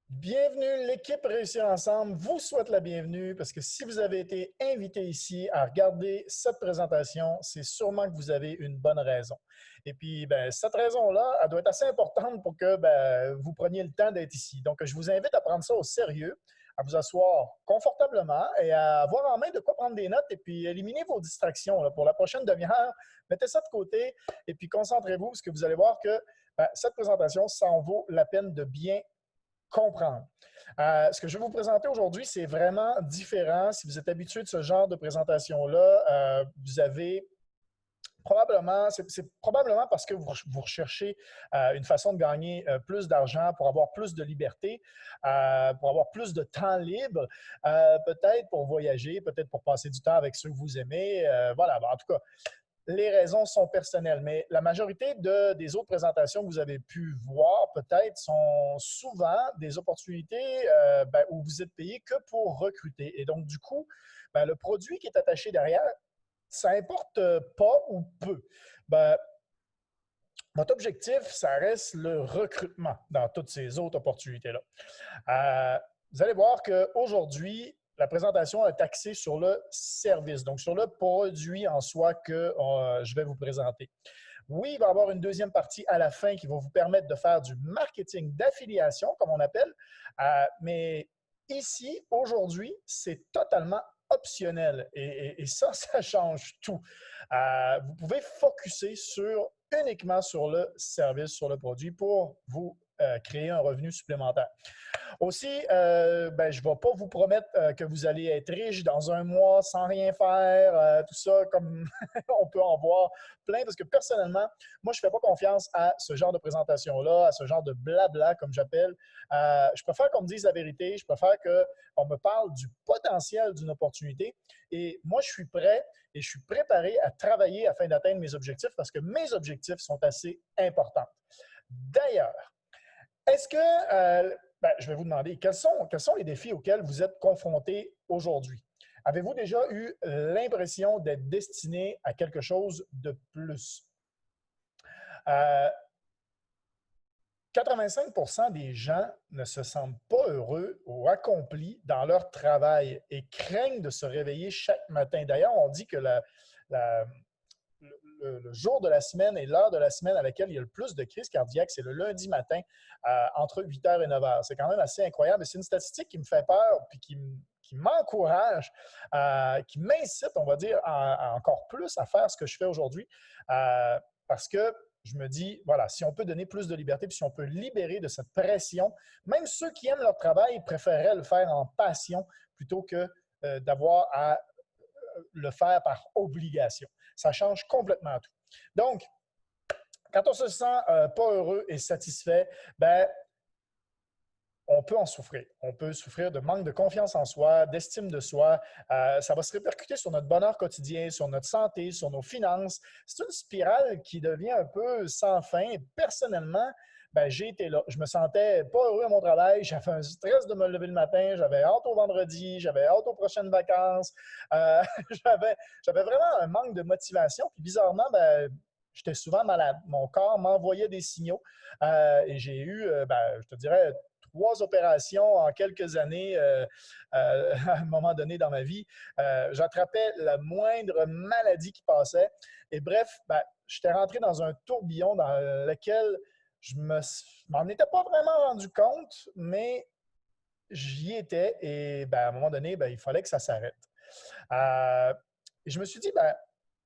Bienvenue, l'équipe Réussir Ensemble vous souhaite la bienvenue parce que si vous avez été invité ici à regarder cette présentation, c'est sûrement que vous avez une bonne raison. Et puis, cette raison-là, elle doit être assez importante pour que vous preniez le temps d'être ici. Donc, je vous invite à prendre ça au sérieux, à vous asseoir confortablement et à avoir en main de quoi prendre des notes et puis éliminer vos distractions là. Pour la prochaine demi-heure. Mettez ça de côté et puis concentrez-vous parce que vous allez voir que cette présentation, ça en vaut la peine de bien comprendre. Ce que je vais vous présenter aujourd'hui, c'est vraiment différent. Si vous êtes habitué de ce genre de présentation-là, vous avez probablement, c'est probablement parce que vous recherchez une façon de gagner plus d'argent pour avoir plus de liberté, pour avoir plus de temps libre, peut-être pour voyager, peut-être pour passer du temps avec ceux que vous aimez. Voilà, en tout cas, les raisons sont personnelles, mais la majorité des autres présentations que vous avez pu voir, peut-être, sont souvent des opportunités où vous êtes payé que pour recruter. Et donc, du coup, le produit qui est attaché derrière, ça importe pas ou peu. Votre objectif, ça reste le recrutement dans toutes ces autres opportunités-là. Vous allez voir qu'aujourd'hui, la présentation est axée sur le service, donc sur le produit en soi que je vais vous présenter. Oui, il va y avoir une deuxième partie à la fin qui va vous permettre de faire du marketing d'affiliation, comme on appelle, mais ici, aujourd'hui, c'est totalement optionnel et ça, ça change tout. Vous pouvez focuser uniquement sur le service, sur le produit pour vous créer un revenu supplémentaire. Aussi, je ne vais pas vous promettre que vous allez être riche dans un mois sans rien faire, tout ça, comme on peut en voir plein, parce que personnellement, moi, je ne fais pas confiance à ce genre de présentation-là, à ce genre de blabla, comme j'appelle. Je préfère qu'on me dise la vérité, je préfère qu'on me parle du potentiel d'une opportunité. Et moi, je suis prêt et je suis préparé à travailler afin d'atteindre mes objectifs parce que mes objectifs sont assez importants. D'ailleurs, est-ce que, je vais vous demander, quels sont les défis auxquels vous êtes confrontés aujourd'hui? Avez-vous déjà eu l'impression d'être destiné à quelque chose de plus? Euh, 85 des gens ne se sentent pas heureux ou accomplis dans leur travail et craignent de se réveiller chaque matin. D'ailleurs, on dit que la, le jour de la semaine et l'heure de la semaine à laquelle il y a le plus de crises cardiaques, c'est le lundi matin entre 8h et 9h. C'est quand même assez incroyable. C'est une statistique qui me fait peur puis qui m'encourage, qui m'incite, on va dire, encore plus à faire ce que je fais aujourd'hui parce que je me dis, voilà, si on peut donner plus de liberté, puis si on peut libérer de cette pression, même ceux qui aiment leur travail préféreraient le faire en passion plutôt que d'avoir à le faire par obligation. Ça change complètement tout. Donc, quand on se sent pas heureux et satisfait, on peut en souffrir. On peut souffrir de manque de confiance en soi, d'estime de soi. Ça va se répercuter sur notre bonheur quotidien, sur notre santé, sur nos finances. C'est une spirale qui devient un peu sans fin. Et personnellement, j'ai été là. Je me sentais pas heureux à mon travail. J'avais un stress de me lever le matin. J'avais hâte au vendredi. J'avais hâte aux prochaines vacances. Euh, j'avais vraiment un manque de motivation. Puis bizarrement, j'étais souvent malade. Mon corps m'envoyait des signaux. Et j'ai eu, je te dirais, 3 opérations en quelques années à un moment donné dans ma vie. J'attrapais la moindre maladie qui passait. Et bref, j'étais rentré dans un tourbillon dans lequel je m'en étais pas vraiment rendu compte, mais j'y étais et à un moment donné, il fallait que ça s'arrête. Et je me suis dit,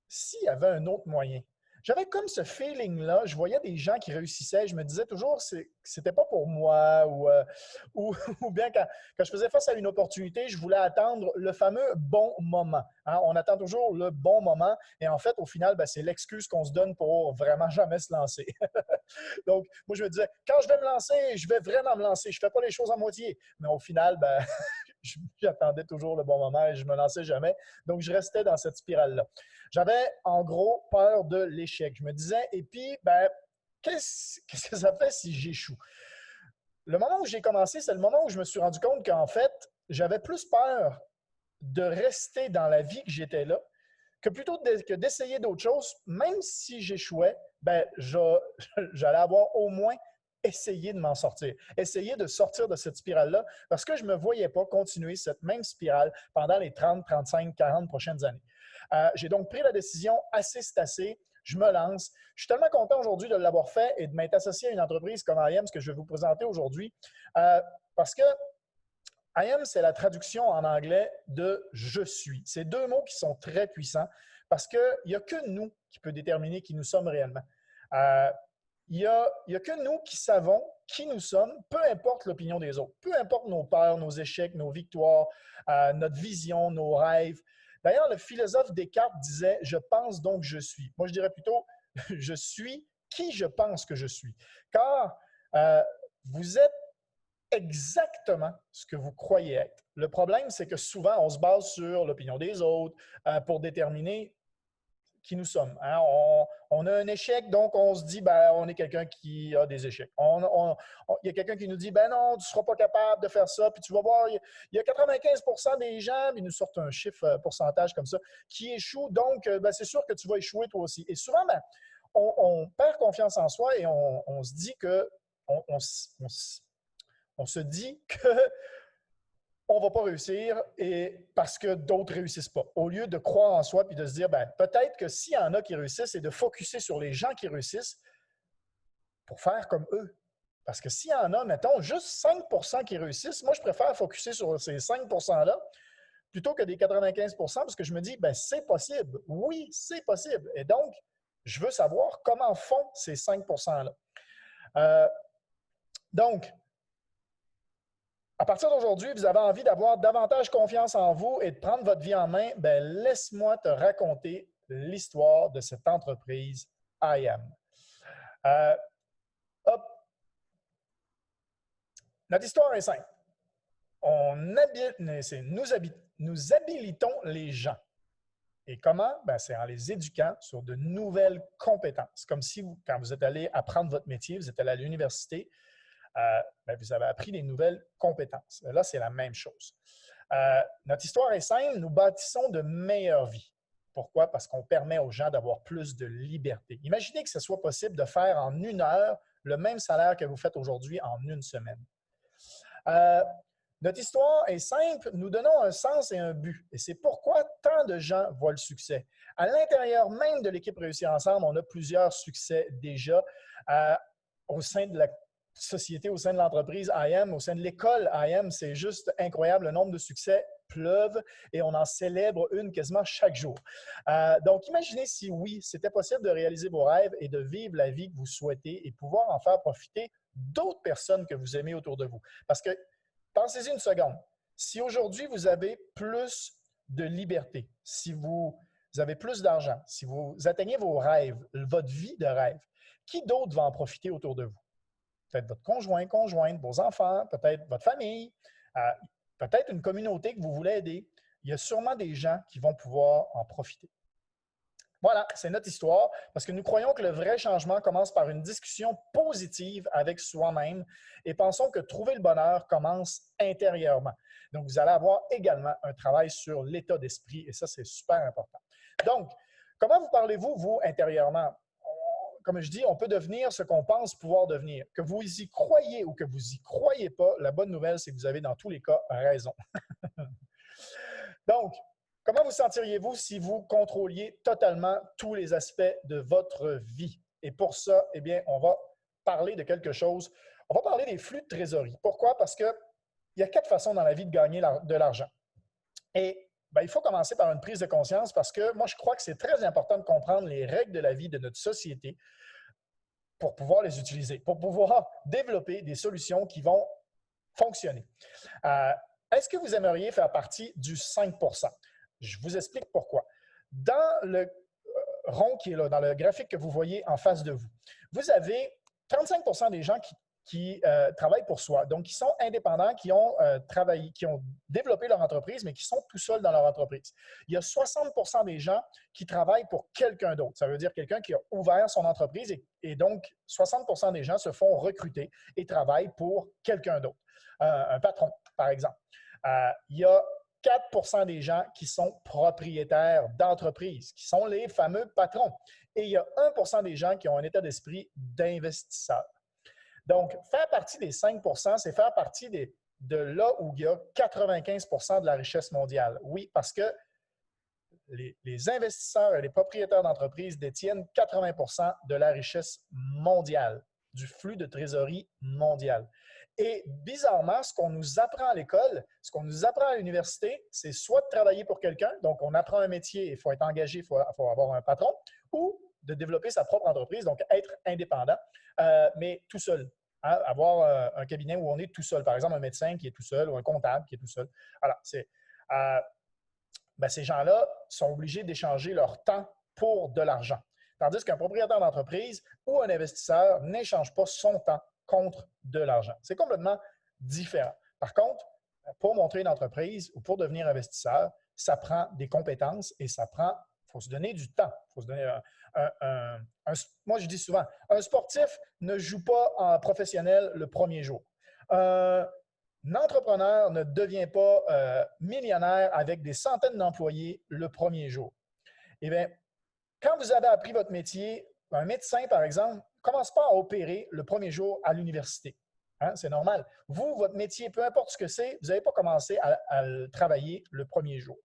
s'il y avait un autre moyen, j'avais comme ce feeling-là. Je voyais des gens qui réussissaient. Je me disais toujours que c'était pas pour moi ou, ou bien quand je faisais face à une opportunité, je voulais attendre le fameux bon moment. Hein? On attend toujours le bon moment et en fait, au final, c'est l'excuse qu'on se donne pour vraiment jamais se lancer. Donc, moi, je me disais, quand je vais me lancer, je vais vraiment me lancer. Je ne fais pas les choses à moitié. Mais au final, j'attendais toujours le bon moment et je ne me lançais jamais. Donc, je restais dans cette spirale-là. J'avais, en gros, peur de l'échec. Je me disais, et puis, qu'est-ce que ça fait si j'échoue? Le moment où j'ai commencé, c'est le moment où je me suis rendu compte qu'en fait, j'avais plus peur de rester dans la vie que j'étais là que plutôt que d'essayer d'autres choses, même si j'échouais, j'allais avoir au moins essayer de m'en sortir, essayer de sortir de cette spirale-là parce que je ne me voyais pas continuer cette même spirale pendant les 30, 35, 40 prochaines années. J'ai donc pris la décision, assez c'est assez, je me lance. Je suis tellement content aujourd'hui de l'avoir fait et de m'être associé à une entreprise comme IAM, ce que je vais vous présenter aujourd'hui, parce que IAM, c'est la traduction en anglais de « je suis ». C'est deux mots qui sont très puissants parce qu'il n'y a que nous qui peut déterminer qui nous sommes réellement. Il n'y a que nous qui savons qui nous sommes, peu importe l'opinion des autres, peu importe nos peurs, nos échecs, nos victoires, notre vision, nos rêves. D'ailleurs, le philosophe Descartes disait « je pense donc je suis ». Moi, je dirais plutôt « je suis qui je pense que je suis ». Car vous êtes exactement ce que vous croyez être. Le problème, c'est que souvent, on se base sur l'opinion des autres pour déterminer qui nous sommes. Hein? On a un échec, donc on se dit, ben, on est quelqu'un qui a des échecs. Il y a quelqu'un qui nous dit, ben non, tu ne seras pas capable de faire ça, puis tu vas voir, il y a 95% des gens, ils nous sortent un chiffre, pourcentage comme ça, qui échouent, donc ben, c'est sûr que tu vas échouer toi aussi. Et souvent, ben, on perd confiance en soi et on se dit que, on se dit qu'on ne va pas réussir et parce que d'autres ne réussissent pas. Au lieu de croire en soi et de se dire, ben, peut-être que s'il y en a qui réussissent et de focusser sur les gens qui réussissent pour faire comme eux. Parce que s'il y en a, mettons, juste 5% qui réussissent, moi, je préfère focusser sur ces 5%-là plutôt que des 95% parce que je me dis, ben, c'est possible. Oui, c'est possible. Et donc, je veux savoir comment font ces 5%-là. Donc, à partir d'aujourd'hui, vous avez envie d'avoir davantage confiance en vous et de prendre votre vie en main, ben laisse-moi te raconter l'histoire de cette entreprise IAM. Hop. Notre histoire est simple. Nous habilitons les gens. Et comment? Ben, c'est en les éduquant sur de nouvelles compétences. Comme si, quand vous êtes allé apprendre votre métier, vous êtes allé à l'université, ben, vous avez appris des nouvelles compétences. Là, c'est la même chose. Notre histoire est simple, nous bâtissons de meilleures vies. Pourquoi? Parce qu'on permet aux gens d'avoir plus de liberté. Imaginez que ce soit possible de faire en 1 heure le même salaire que vous faites aujourd'hui en 1 semaine. Notre histoire est simple, nous donnons un sens et un but. Et c'est pourquoi tant de gens voient le succès. À l'intérieur même de l'équipe Réussir Ensemble, on a plusieurs succès déjà au sein de la société, au sein de l'entreprise IAM, au sein de l'école IAM. C'est juste incroyable, le nombre de succès pleuve et on en célèbre une quasiment chaque jour. Donc, imaginez si oui, c'était possible de réaliser vos rêves et de vivre la vie que vous souhaitez et pouvoir en faire profiter d'autres personnes que vous aimez autour de vous. Parce que, pensez-y une seconde, si aujourd'hui vous avez plus de liberté, si vous avez plus d'argent, si vous atteignez vos rêves, votre vie de rêve, qui d'autre va en profiter autour de vous? Peut-être votre conjoint, conjointe, vos enfants, peut-être votre famille, peut-être une communauté que vous voulez aider. Il y a sûrement des gens qui vont pouvoir en profiter. Voilà, c'est notre histoire, parce que nous croyons que le vrai changement commence par une discussion positive avec soi-même et pensons que trouver le bonheur commence intérieurement. Donc, vous allez avoir également un travail sur l'état d'esprit et ça, c'est super important. Donc, comment vous parlez-vous, vous, intérieurement? Comme je dis, on peut devenir ce qu'on pense pouvoir devenir. Que vous y croyez ou que vous n'y croyez pas, la bonne nouvelle, c'est que vous avez dans tous les cas raison. Donc, comment vous sentiriez-vous si vous contrôliez totalement tous les aspects de votre vie? Et pour ça, eh bien, on va parler de quelque chose. On va parler des flux de trésorerie. Pourquoi? Parce qu'il y a 4 façons dans la vie de gagner de l'argent. Et ben, il faut commencer par une prise de conscience parce que moi, je crois que c'est très important de comprendre les règles de la vie de notre société pour pouvoir les utiliser, pour pouvoir développer des solutions qui vont fonctionner. Est-ce que vous aimeriez faire partie du 5%? Je vous explique pourquoi. Dans le rond qui est là, dans le graphique que vous voyez en face de vous, vous avez 35% des gens qui travaillent pour soi, donc qui sont indépendants, qui ont travaillé, qui ont développé leur entreprise, mais qui sont tout seuls dans leur entreprise. Il y a 60% des gens qui travaillent pour quelqu'un d'autre. Ça veut dire quelqu'un qui a ouvert son entreprise et donc 60% des gens se font recruter et travaillent pour quelqu'un d'autre, un patron, par exemple. Il y a 4% des gens qui sont propriétaires d'entreprises, qui sont les fameux patrons. Et il y a 1% des gens qui ont un état d'esprit d'investisseur. Donc, faire partie des 5 c'est faire partie de là où il y a 95 de la richesse mondiale. Oui, parce que les investisseurs et les propriétaires d'entreprises détiennent 80 de la richesse mondiale, du flux de trésorerie mondial. Et bizarrement, ce qu'on nous apprend à l'école, ce qu'on nous apprend à l'université, c'est soit de travailler pour quelqu'un, donc on apprend un métier, il faut être engagé, il faut avoir un patron, ou de développer sa propre entreprise, donc être indépendant, mais tout seul. Hein, avoir un cabinet où on est tout seul. Par exemple, un médecin qui est tout seul ou un comptable qui est tout seul. Alors, ces gens-là sont obligés d'échanger leur temps pour de l'argent. Tandis qu'un propriétaire d'entreprise ou un investisseur n'échange pas son temps contre de l'argent. C'est complètement différent. Par contre, pour monter une entreprise ou pour devenir investisseur, ça prend des compétences et ça prend, il faut se donner du temps. Il faut se donner moi, je dis souvent, un sportif ne joue pas en professionnel le premier jour. Un entrepreneur ne devient pas millionnaire avec des centaines d'employés le premier jour. Eh bien, quand vous avez appris votre métier, un médecin, par exemple, ne commence pas à opérer le premier jour à l'université. Hein, c'est normal. Vous, votre métier, peu importe ce que c'est, vous n'avez pas commencé à le travailler le premier jour,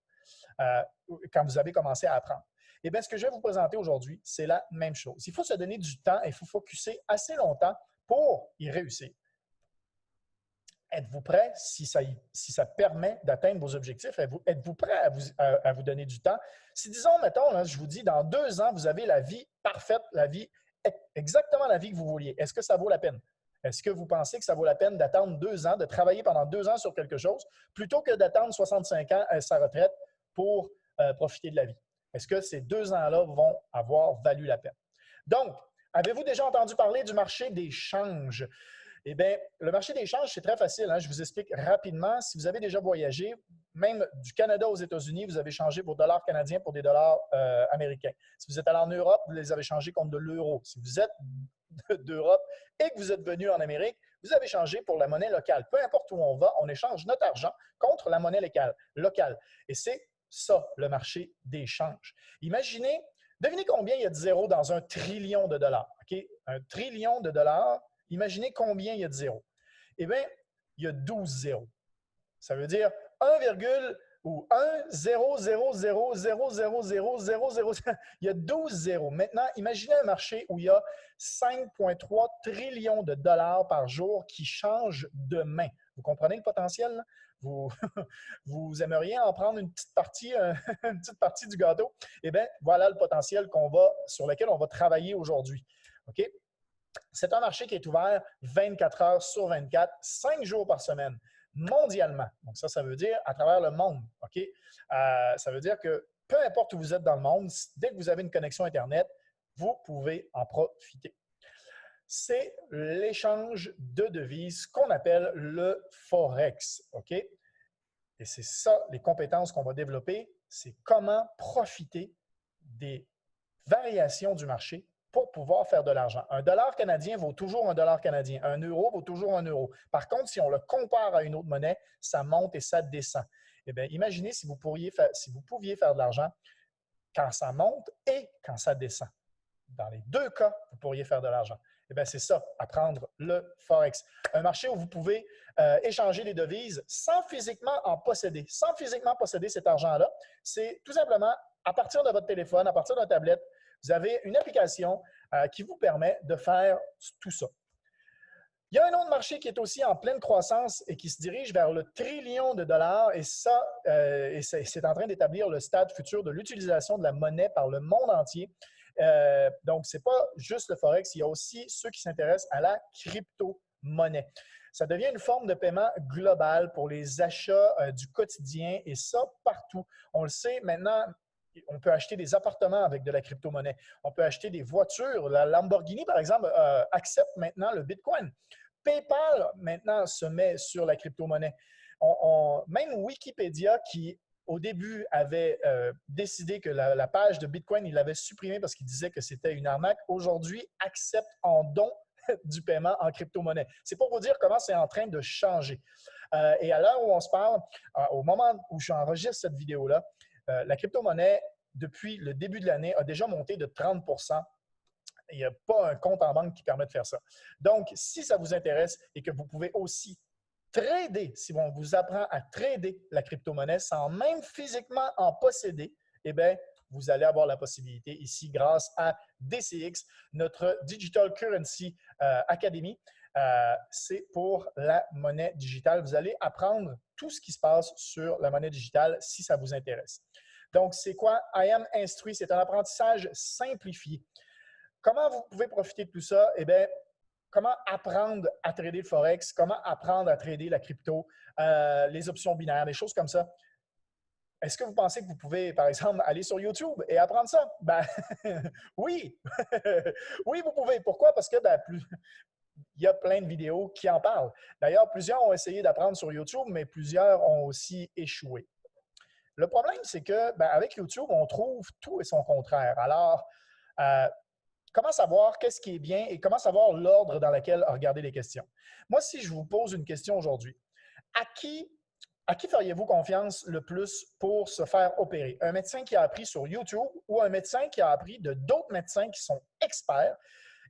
quand vous avez commencé à apprendre. Eh bien, ce que je vais vous présenter aujourd'hui, c'est la même chose. Il faut se donner du temps et il faut focuser assez longtemps pour y réussir. Êtes-vous prêt, si ça permet d'atteindre vos objectifs, êtes-vous prêt à vous donner du temps? Si, disons, mettons, là, je vous dis, dans 2 ans, vous avez la vie parfaite, exactement la vie que vous vouliez, est-ce que ça vaut la peine? Est-ce que vous pensez que ça vaut la peine d'attendre 2 ans, de travailler pendant 2 ans sur quelque chose, plutôt que d'attendre 65 ans à sa retraite pour profiter de la vie? Est-ce que ces 2 ans-là vont avoir valu la peine? Donc, avez-vous déjà entendu parler du marché des changes? Eh bien, le marché des changes, c'est très facile. Hein? Je vous explique rapidement. Si vous avez déjà voyagé, même du Canada aux États-Unis, vous avez changé vos dollars canadiens pour des dollars américains. Si vous êtes allé en Europe, vous les avez changés contre de l'euro. Si vous êtes d'Europe et que vous êtes venu en Amérique, vous avez changé pour la monnaie locale. Peu importe où on va, on échange notre argent contre la monnaie locale. Et c'est ça, le marché des changes. Devinez combien il y a de zéros dans 1 trillion de dollars. Okay? 1 trillion de dollars, imaginez combien il y a de zéros. Eh bien, il y a 12 zéros. Ça veut dire 1, ou 1, 0, 0, 0, 0, 0, 0, 0, 0. Il y a 12 zéros. Maintenant, imaginez un marché où il y a 5,3 trillions de dollars par jour qui changent de main. Vous comprenez le potentiel? Vous aimeriez en prendre une petite partie du gâteau? Eh bien, voilà le potentiel sur lequel on va travailler aujourd'hui. OK? C'est un marché qui est ouvert 24 heures sur 24, 5 jours par semaine, mondialement. Donc ça veut dire à travers le monde. OK? Ça veut dire que peu importe où vous êtes dans le monde, dès que vous avez une connexion Internet, vous pouvez en profiter. C'est l'échange de devises qu'on appelle le Forex. OK? Et c'est ça, les compétences qu'on va développer, c'est comment profiter des variations du marché pour pouvoir faire de l'argent. Un dollar canadien vaut toujours un dollar canadien. Un euro vaut toujours un euro. Par contre, si on le compare à une autre monnaie, ça monte et ça descend. Eh bien, imaginez si vous pouviez faire de l'argent quand ça monte et quand ça descend. Dans les 2 cas, vous pourriez faire de l'argent. Eh bien, c'est ça, apprendre le Forex. Un marché où vous pouvez échanger des devises sans physiquement en posséder. Sans physiquement posséder cet argent-là, c'est tout simplement à partir de votre téléphone, à partir d'une tablette, vous avez une application qui vous permet de faire tout ça. Il y a un autre marché qui est aussi en pleine croissance et qui se dirige vers le trillion de dollars et c'est en train d'établir le stade futur de l'utilisation de la monnaie par le monde entier. Donc, ce n'est pas juste le Forex, il y a aussi ceux qui s'intéressent à la crypto-monnaie. Ça devient une forme de paiement globale pour les achats du quotidien et ça partout. On le sait maintenant, on peut acheter des appartements avec de la crypto-monnaie. On peut acheter des voitures. La Lamborghini, par exemple, accepte maintenant le Bitcoin. PayPal, maintenant, se met sur la crypto-monnaie. Même Wikipédia, qui au début avait décidé que la page de Bitcoin, il l'avait supprimée parce qu'il disait que c'était une arnaque, aujourd'hui accepte en don du paiement en crypto-monnaie. C'est pour vous dire comment c'est en train de changer. Et à l'heure où on se parle, au moment où j'enregistre cette vidéo-là, la crypto-monnaie, depuis le début de l'année, a déjà monté de 30 %. Il n'y a pas un compte en banque qui permet de faire ça. Donc, si ça vous intéresse et que vous pouvez aussi trader, si on vous apprend à trader la crypto-monnaie sans même physiquement en posséder, eh bien, vous allez avoir la possibilité ici grâce à DCX, notre Digital Currency Academy. C'est pour la monnaie digitale. Vous allez apprendre tout ce qui se passe sur la monnaie digitale si ça vous intéresse. Donc, c'est quoi? I Am Instruit, c'est un apprentissage simplifié. Comment vous pouvez profiter de tout ça? Eh bien, comment apprendre à trader le Forex, comment apprendre à trader la crypto, les options binaires, des choses comme ça. Est-ce que vous pensez que vous pouvez, par exemple, aller sur YouTube et apprendre ça? Ben, oui! Oui, vous pouvez. Pourquoi? Parce que il y a plein de vidéos qui en parlent. D'ailleurs, plusieurs ont essayé d'apprendre sur YouTube, mais plusieurs ont aussi échoué. Le problème, c'est que avec YouTube, on trouve tout et son contraire. Alors, comment savoir qu'est-ce qui est bien et comment savoir l'ordre dans lequel regarder les questions? Moi, si je vous pose une question aujourd'hui, à qui feriez-vous confiance le plus pour se faire opérer? Un médecin qui a appris sur YouTube ou un médecin qui a appris de d'autres médecins qui sont experts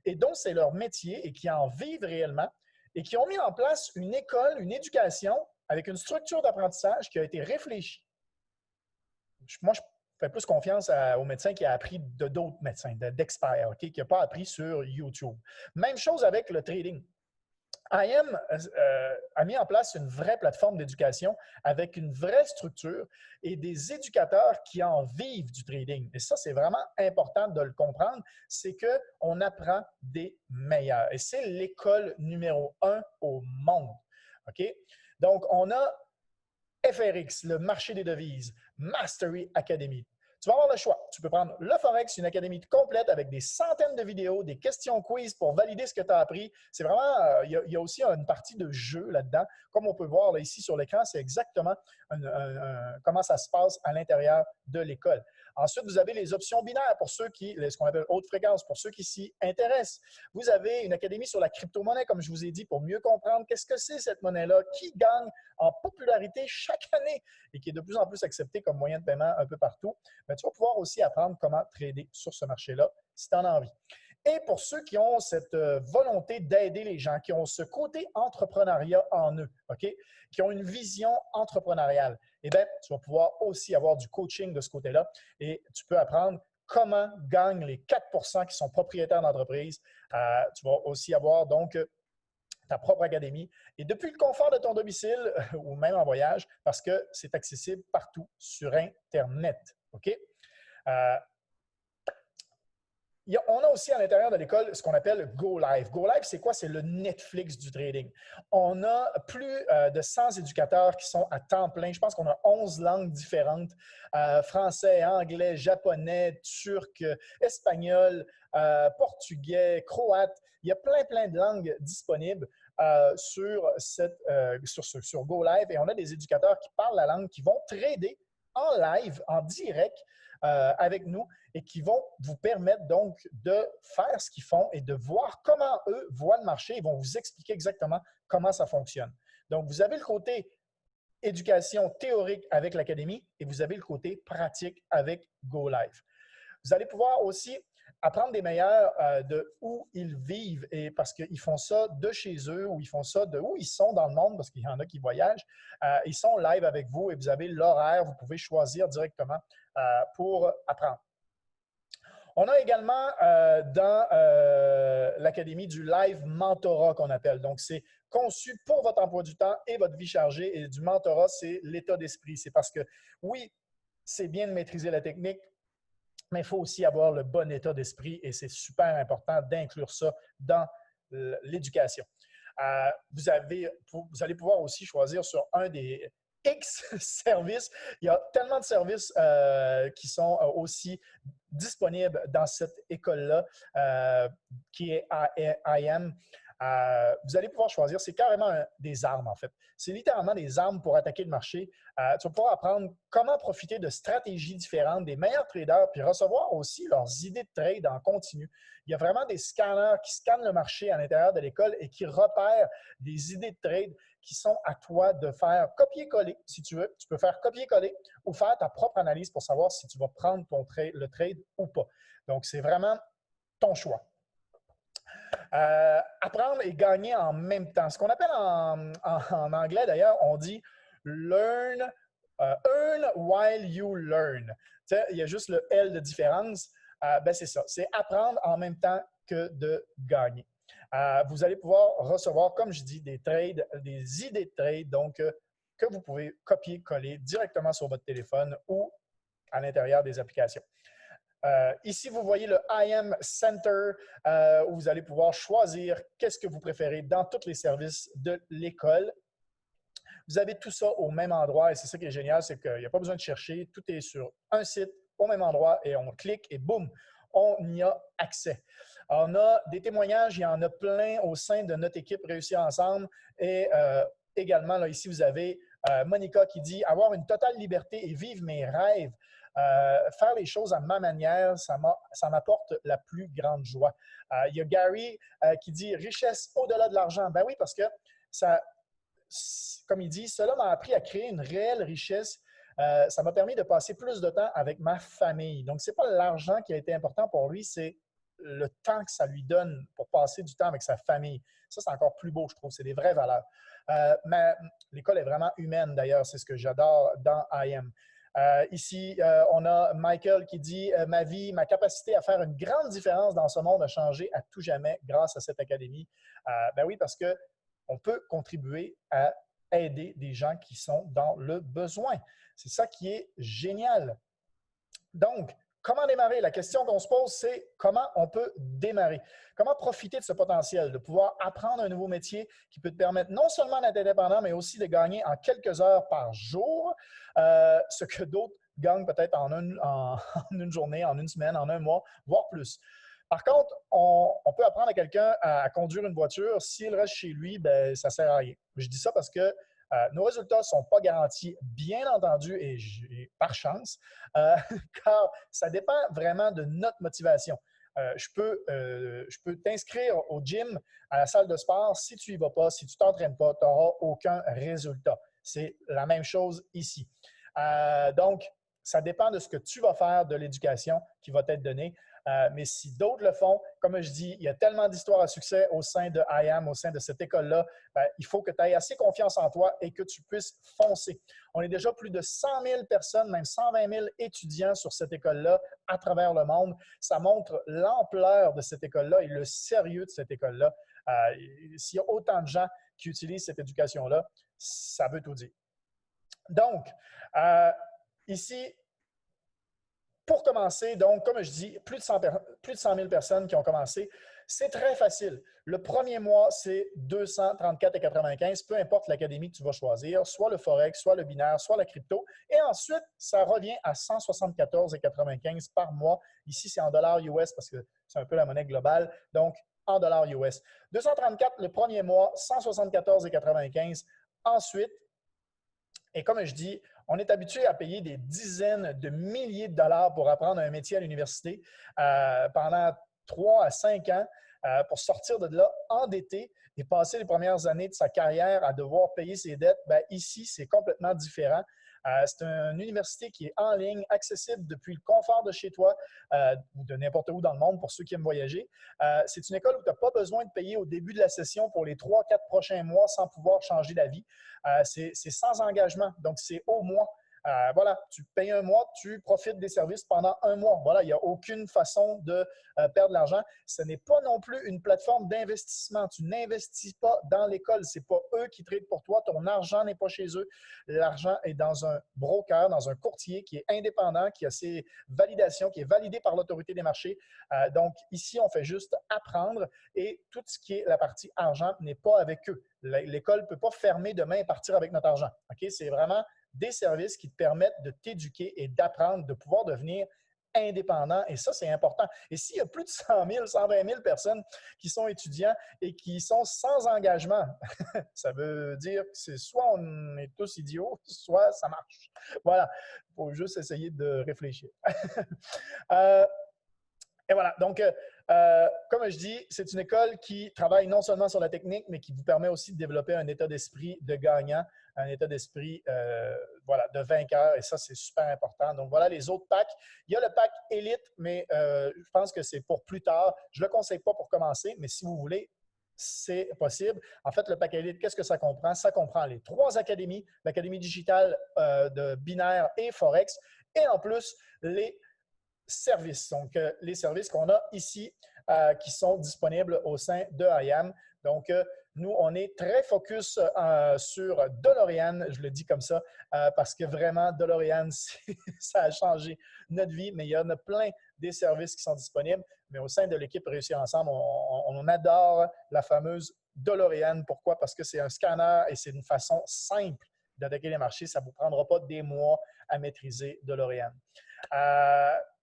et dont c'est leur métier et qui en vivent réellement et qui ont mis en place une école, une éducation avec une structure d'apprentissage qui a été réfléchie? Moi, je fais plus confiance au médecin qui a appris de d'autres médecins, d'experts, qui n'a pas appris sur YouTube. Même chose avec le trading. IM a mis en place une vraie plateforme d'éducation avec une vraie structure et des éducateurs qui en vivent du trading. Et ça, c'est vraiment important de le comprendre, c'est qu'on apprend des meilleurs. Et c'est l'école numéro 1 au monde. OK? Donc, on a FRX, le marché des devises, Mastery Academy. Tu vas avoir le choix. Tu peux prendre le Forex, une académie complète avec des centaines de vidéos, des questions quiz pour valider ce que tu as appris. C'est vraiment, il y a aussi une partie de jeu là-dedans. Comme on peut voir là, ici sur l'écran, c'est exactement comment ça se passe à l'intérieur de l'école. Ensuite, vous avez les options binaires pour ceux qui, ce qu'on appelle haute fréquence, pour ceux qui s'y intéressent. Vous avez une académie sur la crypto-monnaie, comme je vous ai dit, pour mieux comprendre qu'est-ce que c'est cette monnaie-là, qui gagne en popularité chaque année et qui est de plus en plus acceptée comme moyen de paiement un peu partout. Mais tu vas pouvoir aussi apprendre comment trader sur ce marché-là si tu en as envie. Et pour ceux qui ont cette volonté d'aider les gens, qui ont ce côté entrepreneuriat en eux, OK? Qui ont une vision entrepreneuriale, eh bien, tu vas pouvoir aussi avoir du coaching de ce côté-là et tu peux apprendre comment gagnent les 4 % qui sont propriétaires d'entreprise. Tu vas aussi avoir donc ta propre académie et depuis le confort de ton domicile ou même en voyage parce que c'est accessible partout sur Internet. OK? On a aussi à l'intérieur de l'école ce qu'on appelle Go Live. Go Live, c'est quoi? C'est le Netflix du trading. On a plus de 100 éducateurs qui sont à temps plein. Je pense qu'on a 11 langues différentes. Français, anglais, japonais, turc, espagnol, portugais, croate. Il y a plein de langues disponibles sur Go Live. Et on a des éducateurs qui parlent la langue, qui vont trader en live, en direct, avec nous et qui vont vous permettre donc de faire ce qu'ils font et de voir comment eux voient le marché. Ils vont vous expliquer exactement comment ça fonctionne. Donc, vous avez le côté éducation théorique avec l'académie et vous avez le côté pratique avec Go Live. Vous allez pouvoir aussi apprendre des meilleurs de où ils vivent et parce qu'ils font ça de chez eux ou ils font ça de où ils sont dans le monde parce qu'il y en a qui voyagent. Ils sont live avec vous et vous avez l'horaire. Vous pouvez choisir directement pour apprendre. On a également dans l'Académie du live mentorat qu'on appelle. Donc, c'est conçu pour votre emploi du temps et votre vie chargée. Et du mentorat, c'est l'état d'esprit. C'est parce que, oui, c'est bien de maîtriser la technique, mais il faut aussi avoir le bon état d'esprit et c'est super important d'inclure ça dans l'éducation. Vous allez pouvoir aussi choisir sur un des X services. Il y a tellement de services qui sont aussi disponibles dans cette école-là qui est IM. Vous allez pouvoir choisir, c'est carrément des armes en fait. C'est littéralement des armes pour attaquer le marché. Tu vas pouvoir apprendre comment profiter de stratégies différentes des meilleurs traders puis recevoir aussi leurs idées de trade en continu. Il y a vraiment des scanners qui scannent le marché à l'intérieur de l'école et qui repèrent des idées de trade qui sont à toi de faire copier-coller si tu veux. Tu peux faire copier-coller ou faire ta propre analyse pour savoir si tu vas prendre le trade ou pas. Donc, c'est vraiment ton choix. Apprendre et gagner en même temps. Ce qu'on appelle en anglais, d'ailleurs, on dit learn, earn while you learn. Tu sais, il y a juste le L de différence. Ben c'est ça, c'est apprendre en même temps que de gagner. Vous allez pouvoir recevoir, comme je dis, des trades, des idées de trade, donc que vous pouvez copier-coller directement sur votre téléphone ou à l'intérieur des applications. Ici, vous voyez le IM Center où vous allez pouvoir choisir qu'est-ce que vous préférez dans tous les services de l'école. Vous avez tout ça au même endroit et c'est ça qui est génial, c'est qu'il n'y a pas besoin de chercher. Tout est sur un site au même endroit et on clique et boum, on y a accès. On a des témoignages, il y en a plein au sein de notre équipe Réussir ensemble et également, là, ici, vous avez Monica qui dit « Avoir une totale liberté et vivre mes rêves. Faire les choses à ma manière, ça m'apporte la plus grande joie. » Il y a Gary qui dit « Richesse au-delà de l'argent. » Ben oui, parce que ça, comme il dit, cela m'a appris à créer une réelle richesse. Ça m'a permis de passer plus de temps avec ma famille. Donc, ce n'est pas l'argent qui a été important pour lui, c'est le temps que ça lui donne pour passer du temps avec sa famille. Ça, c'est encore plus beau, je trouve. C'est des vraies valeurs. Mais l'école est vraiment humaine, d'ailleurs. C'est ce que j'adore dans IM. Ici, on a Michael qui dit « Ma vie, ma capacité à faire une grande différence dans ce monde a changé à tout jamais grâce à cette académie. » Ben oui, parce qu'on peut contribuer à aider des gens qui sont dans le besoin. C'est ça qui est génial. Donc, comment démarrer? La question qu'on se pose, c'est comment on peut démarrer? Comment profiter de ce potentiel, de pouvoir apprendre un nouveau métier qui peut te permettre non seulement d'être indépendant, mais aussi de gagner en quelques heures par jour, ce que d'autres gagnent peut-être en une journée, en une semaine, en un mois, voire plus. Par contre, on peut apprendre à quelqu'un à conduire une voiture. S'il reste chez lui, ben, ça ne sert à rien. Je dis ça parce que nos résultats ne sont pas garantis, bien entendu, et par chance, car ça dépend vraiment de notre motivation. Je peux t'inscrire au gym, à la salle de sport. Si tu n'y vas pas, si tu ne t'entraînes pas, tu n'auras aucun résultat. C'est la même chose ici. Donc, ça dépend de ce que tu vas faire, de l'éducation qui va t'être donnée. Mais si d'autres le font, comme je dis, il y a tellement d'histoires à succès au sein de IAM, au sein de cette école-là, ben, il faut que tu aies assez confiance en toi et que tu puisses foncer. On est déjà plus de 100 000 personnes, même 120 000 étudiants sur cette école-là à travers le monde. Ça montre l'ampleur de cette école-là et le sérieux de cette école-là. S'il y a autant de gens qui utilisent cette éducation-là, ça veut tout dire. Donc, ici, pour commencer, donc, comme je dis, plus de 100 000 personnes qui ont commencé. C'est très facile. Le premier mois, c'est 234,95, peu importe l'académie que tu vas choisir, soit le Forex, soit le binaire, soit la crypto. Et ensuite, ça revient à 174,95 par mois. Ici, c'est en dollars US parce que c'est un peu la monnaie globale. Donc, en dollars US. 234 le premier mois, 174,95 ensuite. Et comme je dis, on est habitué à payer des dizaines de milliers de dollars pour apprendre un métier à l'université pendant 3 à 5 ans pour sortir de là endetté et passer les premières années de sa carrière à devoir payer ses dettes. Bien, ici, c'est complètement différent. C'est une université qui est en ligne, accessible depuis le confort de chez toi ou de n'importe où dans le monde pour ceux qui aiment voyager. C'est une école où tu n'as pas besoin de payer au début de la session pour les 3-4 prochains mois sans pouvoir changer d'avis. C'est sans engagement, donc c'est au mois. Voilà, tu payes un mois, tu profites des services pendant un mois. Voilà, il n'y a aucune façon de perdre de l'argent. Ce n'est pas non plus une plateforme d'investissement. Tu n'investis pas dans l'école. Ce n'est pas eux qui tradent pour toi. Ton argent n'est pas chez eux. L'argent est dans un broker, dans un courtier qui est indépendant, qui a ses validations, qui est validé par l'autorité des marchés. Donc, ici, on fait juste apprendre et tout ce qui est la partie argent n'est pas avec eux. L'école ne peut pas fermer demain et partir avec notre argent. Okay? C'est vraiment des services qui te permettent de t'éduquer et d'apprendre, de pouvoir devenir indépendant. Et ça, c'est important. Et s'il y a plus de 100 000, 120 000 personnes qui sont étudiants et qui sont sans engagement, ça veut dire que c'est soit on est tous idiots, soit ça marche. Voilà. Il faut juste essayer de réfléchir. Et voilà. Donc, Comme je dis, c'est une école qui travaille non seulement sur la technique, mais qui vous permet aussi de développer un état d'esprit de gagnant, un état d'esprit voilà, de vainqueur, et ça, c'est super important. Donc, voilà les autres packs. Il y a le pack Élite, mais je pense que c'est pour plus tard. Je ne le conseille pas pour commencer, mais si vous voulez, c'est possible. En fait, le pack Élite, qu'est-ce que ça comprend? Ça comprend les 3 académies, l'académie digitale de binaire et Forex, et en plus, les services. Donc, les services qu'on a ici qui sont disponibles au sein de IAM. Donc, nous, on est très focus sur DeLorean, je le dis comme ça, parce que vraiment, DeLorean, ça a changé notre vie, mais il y en a plein des services qui sont disponibles. Mais au sein de l'équipe Réussir Ensemble, on adore la fameuse DeLorean. Pourquoi? Parce que c'est un scanner et c'est une façon simple d'attaquer les marchés. Ça ne vous prendra pas des mois à maîtriser DeLorean.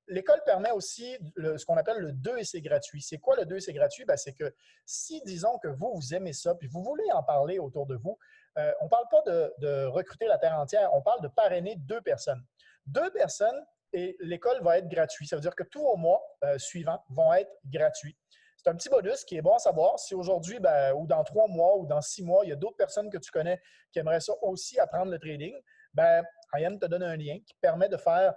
L'école permet aussi ce qu'on appelle le 2 et c'est gratuit. C'est quoi le 2 et c'est gratuit? C'est que si, disons que vous aimez ça, puis vous voulez en parler autour de vous, on ne parle pas de recruter la terre entière, on parle de parrainer 2 personnes. 2 personnes et l'école va être gratuite. Ça veut dire que tous vos mois suivants vont être gratuits. C'est un petit bonus qui est bon à savoir. Si aujourd'hui, ou dans 3 mois ou dans 6 mois, il y a d'autres personnes que tu connais qui aimeraient ça aussi apprendre le trading, IAM te donne un lien qui permet de faire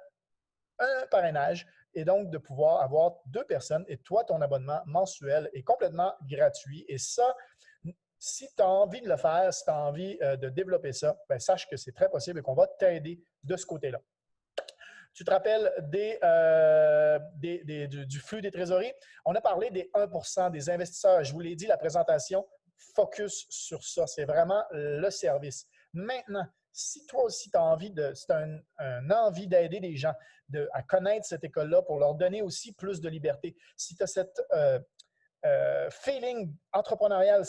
un parrainage et donc de pouvoir avoir 2 personnes et toi, ton abonnement mensuel est complètement gratuit. Et ça, si tu as envie de le faire, si tu as envie de développer ça, sache que c'est très possible et qu'on va t'aider de ce côté-là. Tu te rappelles du flux des trésoreries? On a parlé des 1% des investisseurs. Je vous l'ai dit, la présentation focus sur ça. C'est vraiment le service. Maintenant, si toi aussi tu as envie envie d'aider les gens à connaître cette école-là pour leur donner aussi plus de liberté, si tu as cette feeling entrepreneurial,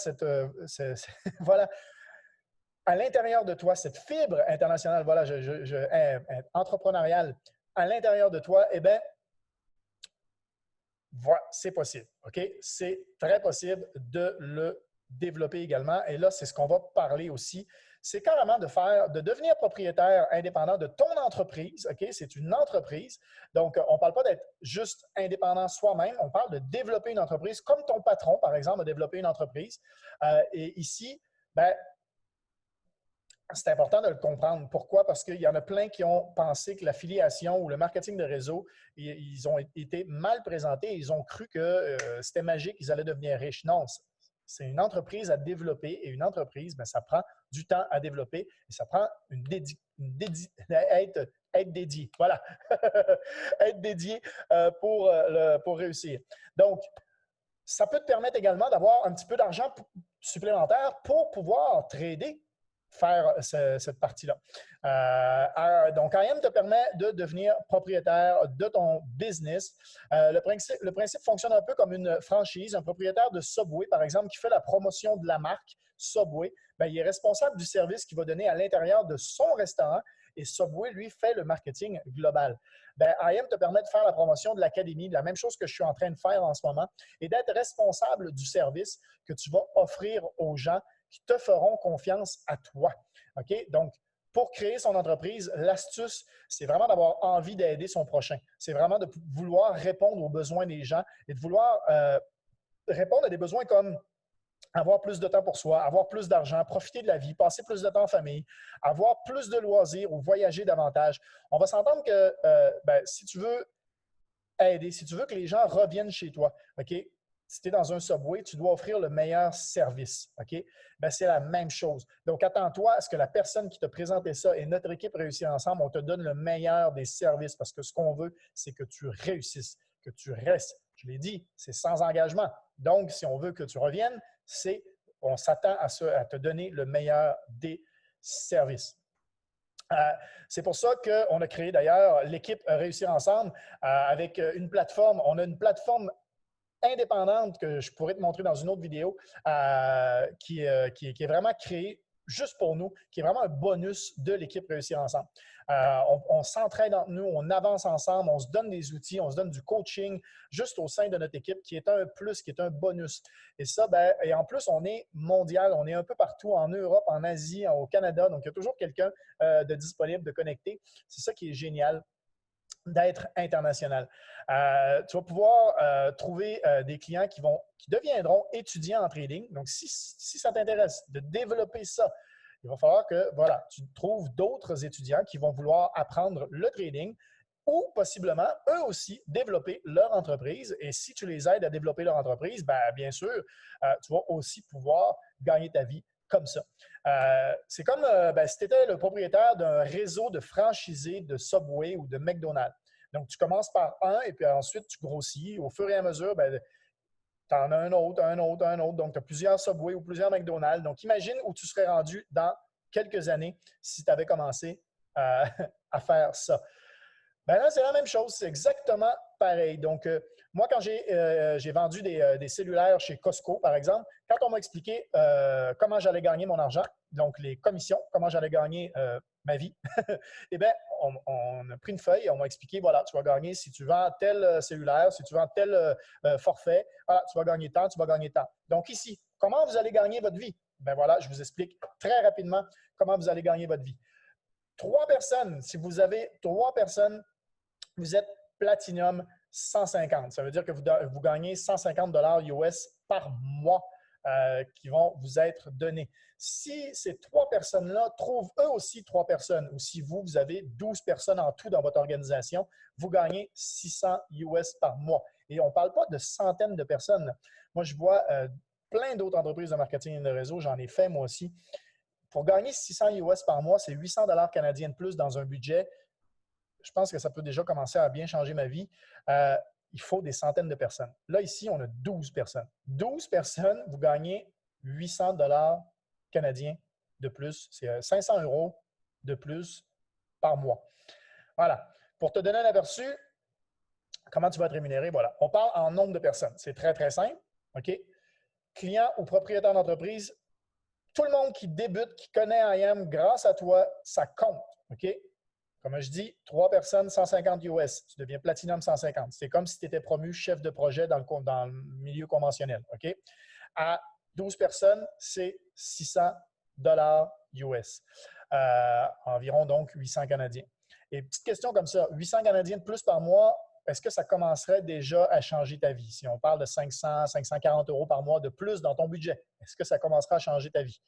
voilà, à l'intérieur de toi, cette fibre internationale, voilà, entrepreneuriale, à l'intérieur de toi, eh bien, voilà, c'est possible. OK? C'est très possible de le développer également. Et là, c'est ce qu'on va parler aussi. C'est carrément de devenir propriétaire indépendant de ton entreprise. OK? C'est une entreprise. Donc, on ne parle pas d'être juste indépendant soi-même. On parle de développer une entreprise comme ton patron, par exemple, a développé une entreprise. Et ici, c'est important de le comprendre. Pourquoi? Parce qu'il y en a plein qui ont pensé que l'affiliation ou le marketing de réseau, ils ont été mal présentés. Ils ont cru que c'était magique, ils allaient devenir riches. Non, c'est une entreprise à développer et une entreprise, ça prend du temps à développer et ça prend être dédié. Voilà. Être dédié pour réussir. Donc, ça peut te permettre également d'avoir un petit peu d'argent supplémentaire pour pouvoir trader, faire cette partie-là. Donc, IAM te permet de devenir propriétaire de ton business. Le principe fonctionne un peu comme une franchise. Un propriétaire de Subway, par exemple, qui fait la promotion de la marque Subway, il est responsable du service qu'il va donner à l'intérieur de son restaurant et Subway, lui, fait le marketing global. IAM te permet de faire la promotion de l'académie, la même chose que je suis en train de faire en ce moment, et d'être responsable du service que tu vas offrir aux gens qui te feront confiance à toi. OK? Donc, pour créer son entreprise, l'astuce, c'est vraiment d'avoir envie d'aider son prochain. C'est vraiment de vouloir répondre aux besoins des gens et de vouloir répondre à des besoins comme avoir plus de temps pour soi, avoir plus d'argent, profiter de la vie, passer plus de temps en famille, avoir plus de loisirs ou voyager davantage. On va s'entendre que si tu veux aider, si tu veux que les gens reviennent chez toi, OK? Si tu es dans un Subway, tu dois offrir le meilleur service. OK? C'est la même chose. Donc, attends-toi à ce que la personne qui t'a présenté ça et notre équipe réussisse ensemble, on te donne le meilleur des services parce que ce qu'on veut, c'est que tu réussisses, que tu restes. Je l'ai dit, c'est sans engagement. Donc, si on veut que tu reviennes, on s'attend à te donner le meilleur des services. C'est pour ça qu'on a créé d'ailleurs l'équipe Réussir Ensemble avec une plateforme. On a une plateforme indépendante que je pourrais te montrer dans une autre vidéo qui est vraiment créée juste pour nous, qui est vraiment un bonus de l'équipe Réussir Ensemble. On s'entraide entre nous, on avance ensemble, on se donne des outils, on se donne du coaching juste au sein de notre équipe qui est un plus, qui est un bonus. Et ça, et en plus, on est mondial, on est un peu partout en Europe, en Asie, au Canada, donc il y a toujours quelqu'un de disponible, de connecté. C'est ça qui est génial. d'être international. Tu vas pouvoir trouver des clients qui deviendront étudiants en trading. Donc, si ça t'intéresse de développer ça, il va falloir que voilà, tu trouves d'autres étudiants qui vont vouloir apprendre le trading ou possiblement, eux aussi, développer leur entreprise. Et si tu les aides à développer leur entreprise, bien sûr, tu vas aussi pouvoir gagner ta vie comme ça. C'est comme si tu étais le propriétaire d'un réseau de franchisés de Subway ou de McDonald's. Donc, tu commences par un et puis ensuite, tu grossis. Au fur et à mesure, tu en as un autre, un autre, un autre. Donc, tu as plusieurs Subway ou plusieurs McDonald's. Donc, imagine où tu serais rendu dans quelques années si tu avais commencé à faire ça. Là, c'est la même chose. C'est exactement pareil. Donc, moi, quand j'ai vendu des cellulaires chez Costco, par exemple, quand on m'a expliqué comment j'allais gagner mon argent, donc les commissions, comment j'allais gagner ma vie, eh bien, on a pris une feuille et on m'a expliqué, voilà, tu vas gagner si tu vends tel cellulaire, si tu vends tel forfait, voilà, tu vas gagner tant, tu vas gagner tant. Donc ici, comment vous allez gagner votre vie? Ben voilà, je vous explique très rapidement comment vous allez gagner votre vie. 3 personnes, si vous avez 3 personnes, vous êtes Platinum 150. Ça veut dire que vous gagnez 150 $ US par mois qui vont vous être donnés. Si ces 3 personnes-là trouvent eux aussi 3 personnes, ou si vous avez 12 personnes en tout dans votre organisation, vous gagnez 600 US par mois. Et on ne parle pas de centaines de personnes. Moi, je vois plein d'autres entreprises de marketing et de réseau, j'en ai fait moi aussi. Pour gagner 600 US par mois, c'est 800 $ canadiens de plus dans un budget. Je pense que ça peut déjà commencer à bien changer ma vie. Il faut des centaines de personnes. Là, ici, on a 12 personnes. 12 personnes, vous gagnez 800 $ canadiens de plus. C'est 500 € de plus par mois. Voilà. Pour te donner un aperçu, comment tu vas être rémunéré? Voilà. On parle en nombre de personnes. C'est très, très simple. OK? Client ou propriétaire d'entreprise, tout le monde qui débute, qui connaît IAM grâce à toi, ça compte. OK? Comme je dis, 3 personnes, 150 US. Tu deviens Platinum 150. C'est comme si tu étais promu chef de projet dans le milieu conventionnel. OK? À 12 personnes, c'est 600 $ US. Environ donc 800 Canadiens. Et petite question comme ça, 800 Canadiens de plus par mois, est-ce que ça commencerait déjà à changer ta vie? Si on parle de 500, 540 € par mois de plus dans ton budget, est-ce que ça commencera à changer ta vie?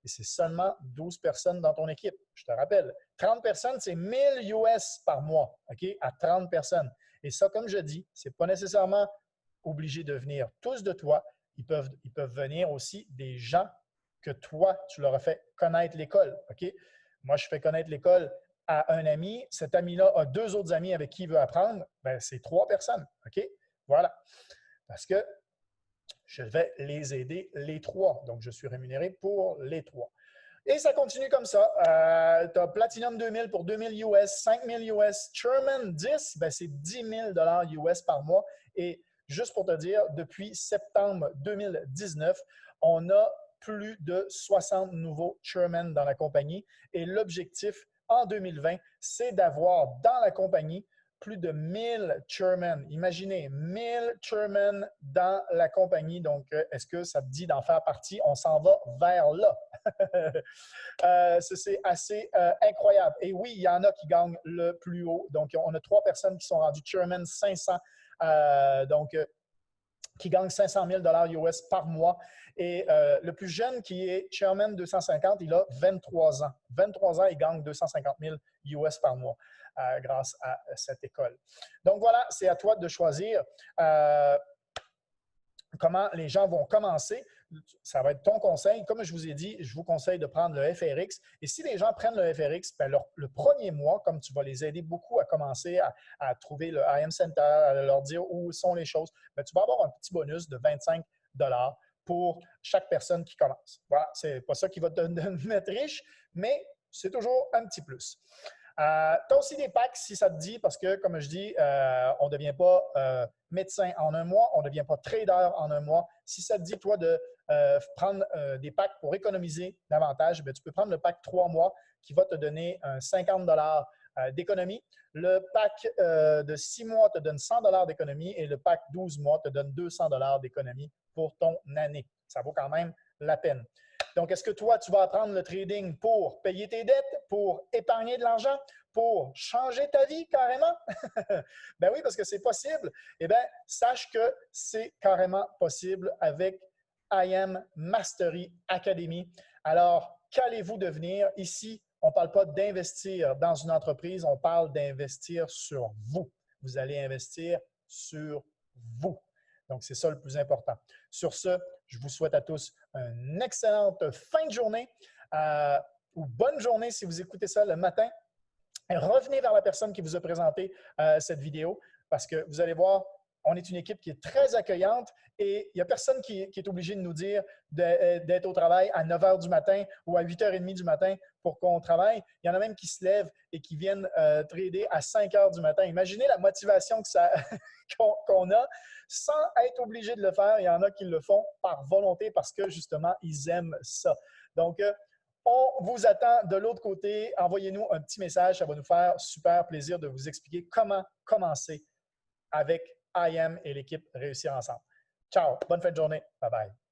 Et c'est seulement 12 personnes dans ton équipe. Je te rappelle, 30 personnes, c'est 1000 US par mois, OK? À 30 personnes. Et ça, comme je dis, ce n'est pas nécessairement obligé de venir tous de toi. Ils peuvent venir aussi des gens que toi, tu leur as fait connaître l'école, OK? Moi, je fais connaître l'école à un ami. Cet ami-là a 2 autres amis avec qui il veut apprendre. Bien, c'est 3 personnes, OK? Voilà. Parce que je vais les aider les 3. Donc, je suis rémunéré pour les 3. Et ça continue comme ça. Tu as Platinum 2000 pour 2000 US, 5000 US. Chairman 10, ben c'est 10 000 $ US par mois. Et juste pour te dire, depuis septembre 2019, on a plus de 60 nouveaux chairmen dans la compagnie. Et l'objectif en 2020, c'est d'avoir dans la compagnie plus de 1000 chairmen. Imaginez, 1000 chairmen dans la compagnie. Donc, est-ce que ça te dit d'en faire partie? On s'en va vers là. C'est assez incroyable. Et oui, il y en a qui gagnent le plus haut. Donc, on a 3 personnes qui sont rendues chairman 500. Qui gagnent 500 000 $ US par mois. Et le plus jeune qui est chairman 250, il a 23 ans. 23 ans, il gagne 250 000 US par mois grâce à cette école. Donc voilà, c'est à toi de choisir comment les gens vont commencer. Ça va être ton conseil. Comme je vous ai dit, je vous conseille de prendre le FRX. Et si les gens prennent le FRX, ben le premier mois, comme tu vas les aider beaucoup à commencer à trouver le IM Center, à leur dire où sont les choses, ben tu vas avoir un petit bonus de 25 $ pour chaque personne qui commence. Voilà, c'est pas ça qui va te mettre riche, mais c'est toujours un petit plus. Tu as aussi des packs si ça te dit, parce que, comme je dis, on ne devient pas médecin en un mois, on ne devient pas trader en un mois. Si ça te dit, toi, de prendre des packs pour économiser davantage, bien, tu peux prendre le pack 3 mois qui va te donner 50 $ d'économie. Le pack de 6 mois te donne 100 $ d'économie et le pack 12 mois te donne 200 $ d'économie pour ton année. Ça vaut quand même la peine. Donc, est-ce que toi, tu vas apprendre le trading pour payer tes dettes, pour épargner de l'argent, pour changer ta vie carrément? Ben oui, parce que c'est possible. Eh bien, sache que c'est carrément possible avec IM Mastery Academy. Alors, qu'allez-vous devenir? Ici, on ne parle pas d'investir dans une entreprise, on parle d'investir sur vous. Vous allez investir sur vous. Donc, c'est ça le plus important. Sur ce, je vous souhaite à tous une excellente fin de journée ou bonne journée si vous écoutez ça le matin. Revenez vers la personne qui vous a présenté cette vidéo parce que vous allez voir, on est une équipe qui est très accueillante et il n'y a personne qui est obligé de nous dire d'être au travail à 9 h du matin ou à 8 h 30 du matin pour qu'on travaille. Il y en a même qui se lèvent et qui viennent trader à 5 h du matin. Imaginez la motivation qu'on a sans être obligé de le faire. Il y en a qui le font par volonté parce que justement, ils aiment ça. Donc, on vous attend de l'autre côté. Envoyez-nous un petit message. Ça va nous faire super plaisir de vous expliquer comment commencer avec IM et l'équipe Réussir ensemble. Ciao. Bonne fin de journée. Bye bye.